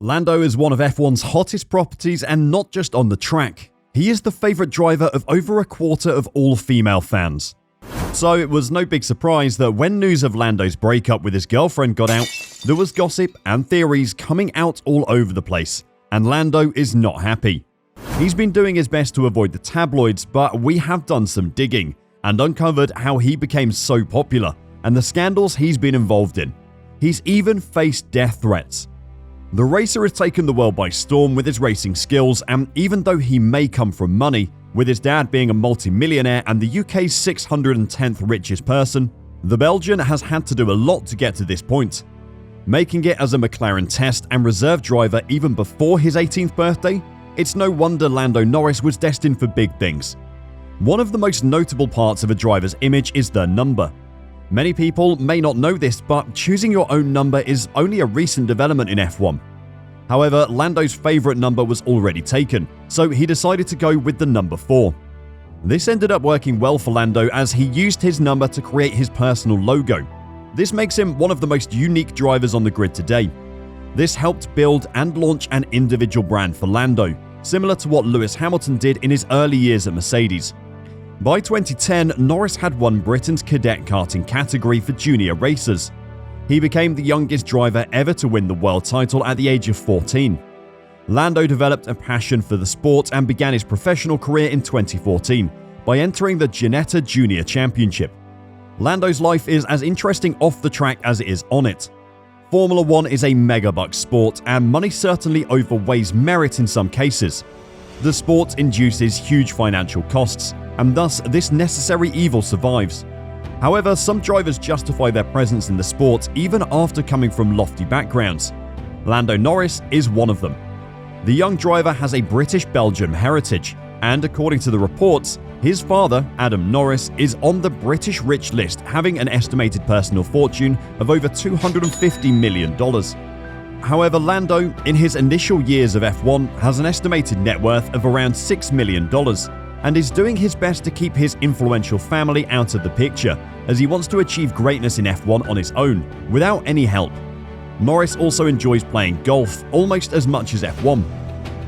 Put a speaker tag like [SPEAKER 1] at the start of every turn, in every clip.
[SPEAKER 1] Lando is one of F1's hottest properties, and not just on the track. He is the favourite driver of over a quarter of all female fans. So it was no big surprise that when news of Lando's breakup with his girlfriend got out, there was gossip and theories coming out all over the place, and Lando is not happy. He's been doing his best to avoid the tabloids, but we have done some digging and uncovered how he became so popular and the scandals he's been involved in. He's even faced death threats. The racer has taken the world by storm with his racing skills, and even though he may come from money, with his dad being a multi-millionaire and the UK's 610th richest person, the Belgian has had to do a lot to get to this point. Making it as a McLaren test and reserve driver even before his 18th birthday, it's no wonder Lando Norris was destined for big things. One of the most notable parts of a driver's image is their number. Many people may not know this, but choosing your own number is only a recent development in F1. However, Lando's favourite number was already taken, so he decided to go with the number 4. This ended up working well for Lando as he used his number to create his personal logo. This makes him one of the most unique drivers on the grid today. This helped build and launch an individual brand for Lando, similar to what Lewis Hamilton did in his early years at Mercedes. By 2010, Norris had won Britain's cadet karting category for junior racers. He became the youngest driver ever to win the world title at the age of 14. Lando developed a passion for the sport and began his professional career in 2014 by entering the Ginetta Junior Championship. Lando's life is as interesting off the track as it is on it. Formula 1 is a megabucks sport, and money certainly overweighs merit in some cases. The sport induces huge financial costs, and thus this necessary evil survives. However, some drivers justify their presence in the sport even after coming from lofty backgrounds. Lando Norris is one of them. The young driver has a British-Belgian heritage, and according to the reports, his father, Adam Norris, is on the British rich list, having an estimated personal fortune of over $250 million. However, Lando, in his initial years of F1, has an estimated net worth of around $6 million, and is doing his best to keep his influential family out of the picture, as he wants to achieve greatness in F1 on his own, without any help. Norris also enjoys playing golf almost as much as F1.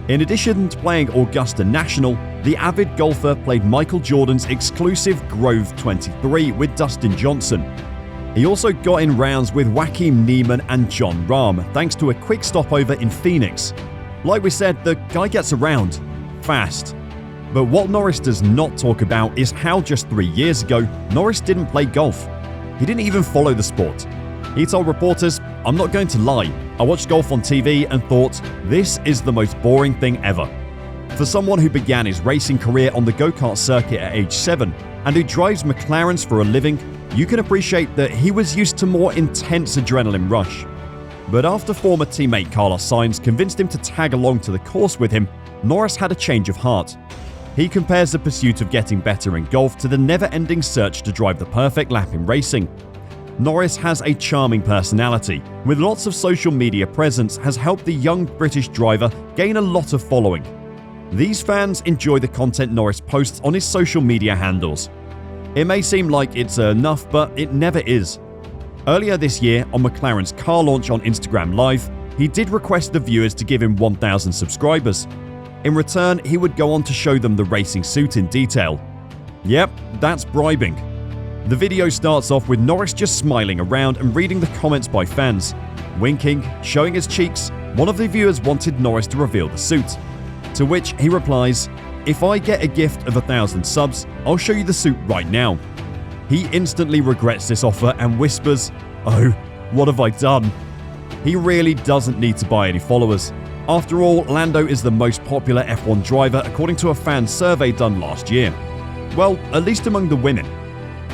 [SPEAKER 1] In addition to playing Augusta National, the avid golfer played Michael Jordan's exclusive Grove 23 with Dustin Johnson. He also got in rounds with Joaquin Niemann and John Rahm thanks to a quick stopover in Phoenix. Like we said, the guy gets around fast. But what Norris does not talk about is how just 3 years ago, Norris didn't play golf. He didn't even follow the sport. He told reporters, "I'm not going to lie, I watched golf on TV and thought, this is the most boring thing ever." For someone who began his racing career on the go-kart circuit at age 7 and who drives McLarens for a living, you can appreciate that he was used to more intense adrenaline rush. But after former teammate Carlos Sainz convinced him to tag along to the course with him, Norris had a change of heart. He compares the pursuit of getting better in golf to the never-ending search to drive the perfect lap in racing. Norris has a charming personality, with lots of social media presence has helped the young British driver gain a lot of following. These fans enjoy the content Norris posts on his social media handles. It may seem like it's enough, but it never is. Earlier this year, on McLaren's car launch on Instagram Live, he did request the viewers to give him 1,000 subscribers. In return, he would go on to show them the racing suit in detail. Yep, that's bribing. The video starts off with Norris just smiling around and reading the comments by fans. Winking, showing his cheeks, one of the viewers wanted Norris to reveal the suit. To which he replies, "If I get a gift of 1,000 subs, I'll show you the suit right now." He instantly regrets this offer and whispers, "Oh, what have I done?" He really doesn't need to buy any followers. After all, Lando is the most popular F1 driver according to a fan survey done last year. Well, at least among the women.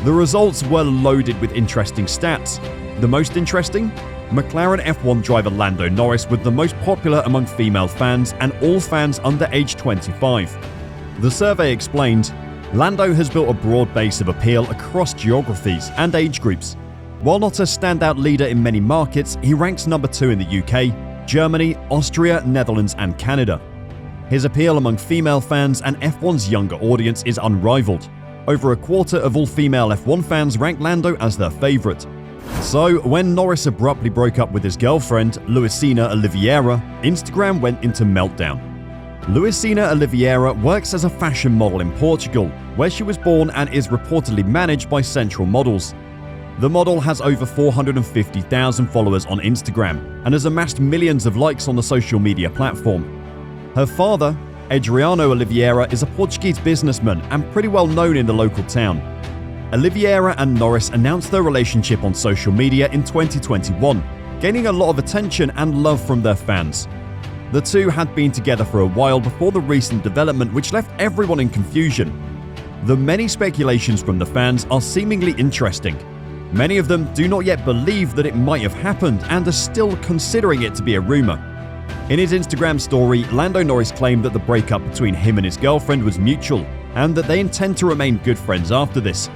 [SPEAKER 1] The results were loaded with interesting stats. The most interesting? McLaren F1 driver Lando Norris was the most popular among female fans and all fans under age 25. The survey explained, Lando has built a broad base of appeal across geographies and age groups. While not a standout leader in many markets, he ranks number 2 in the UK, Germany, Austria, Netherlands and Canada. His appeal among female fans and F1's younger audience is unrivaled. Over a quarter of all female F1 fans rank Lando as their favourite. So, when Norris abruptly broke up with his girlfriend, Luisinha Oliveira, Instagram went into meltdown. Luisinha Oliveira works as a fashion model in Portugal, where she was born and is reportedly managed by Central Models. The model has over 450,000 followers on Instagram and has amassed millions of likes on the social media platform. Her father, Adriano Oliveira, is a Portuguese businessman and pretty well known in the local town. Oliveira and Norris announced their relationship on social media in 2021, gaining a lot of attention and love from their fans. The two had been together for a while before the recent development, which left everyone in confusion. The many speculations from the fans are seemingly interesting. Many of them do not yet believe that it might have happened and are still considering it to be a rumor. In his Instagram story, Lando Norris claimed that the breakup between him and his girlfriend was mutual and that they intend to remain good friends after this.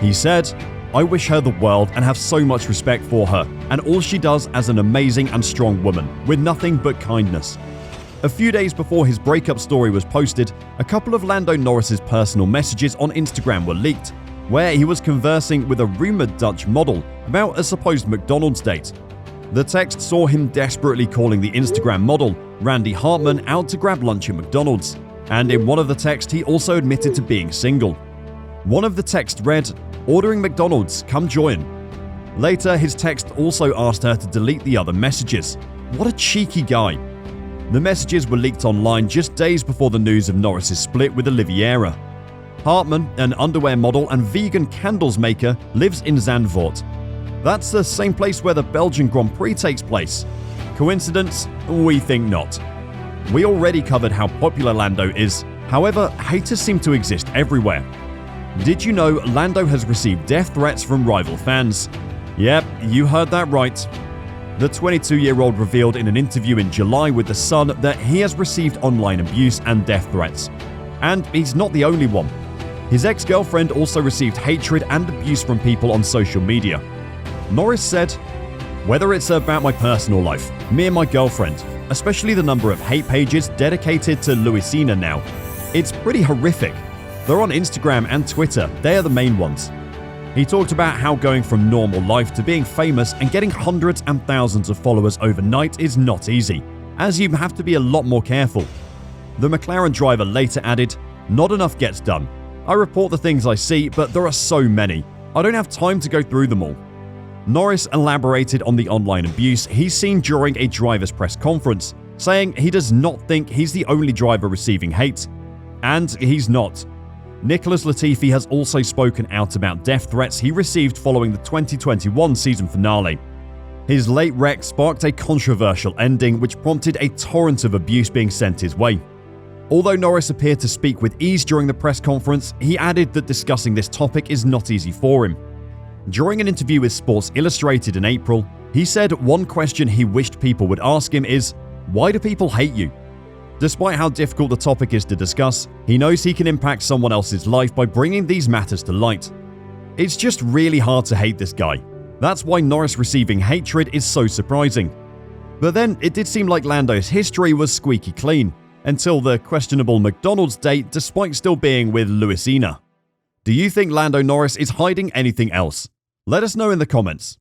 [SPEAKER 1] He said, "I wish her the world and have so much respect for her and all she does as an amazing and strong woman, with nothing but kindness." A few days before his breakup story was posted, a couple of Lando Norris's personal messages on Instagram were leaked, where he was conversing with a rumored Dutch model about a supposed McDonald's date. The text saw him desperately calling the Instagram model, Randy Hartman, out to grab lunch at McDonald's, and in one of the texts he also admitted to being single. One of the texts read, "Ordering McDonald's, come join." Later, his text also asked her to delete the other messages. What a cheeky guy. The messages were leaked online just days before the news of Norris's split with Oliveira. Hartman, an underwear model and vegan candles maker, lives in Zandvoort. That's the same place where the Belgian Grand Prix takes place. Coincidence? We think not. We already covered how popular Lando is. However, haters seem to exist everywhere. Did you know Lando has received death threats from rival fans? Yep, you heard that right. The 22-year-old revealed in an interview in July with The Sun that he has received online abuse and death threats. And he's not the only one. His ex-girlfriend also received hatred and abuse from people on social media. Norris said, "Whether it's about my personal life, me and my girlfriend, especially the number of hate pages dedicated to Luisinha now, it's pretty horrific. They're on Instagram and Twitter, they are the main ones." He talked about how going from normal life to being famous and getting hundreds and thousands of followers overnight is not easy, as you have to be a lot more careful. The McLaren driver later added, "Not enough gets done. I report the things I see, but there are so many. I don't have time to go through them all." Norris elaborated on the online abuse he's seen during a driver's press conference, saying he does not think he's the only driver receiving hate. And he's not. Nicholas Latifi has also spoken out about death threats he received following the 2021 season finale. His late wreck sparked a controversial ending which prompted a torrent of abuse being sent his way. Although Norris appeared to speak with ease during the press conference, he added that discussing this topic is not easy for him. During an interview with Sports Illustrated in April, he said one question he wished people would ask him is, "Why do people hate you?" Despite how difficult the topic is to discuss, he knows he can impact someone else's life by bringing these matters to light. It's just really hard to hate this guy. That's why Norris receiving hatred is so surprising. But then it did seem like Lando's history was squeaky clean, until the questionable McDonald's date despite still being with Luisinha. Do you think Lando Norris is hiding anything else? Let us know in the comments.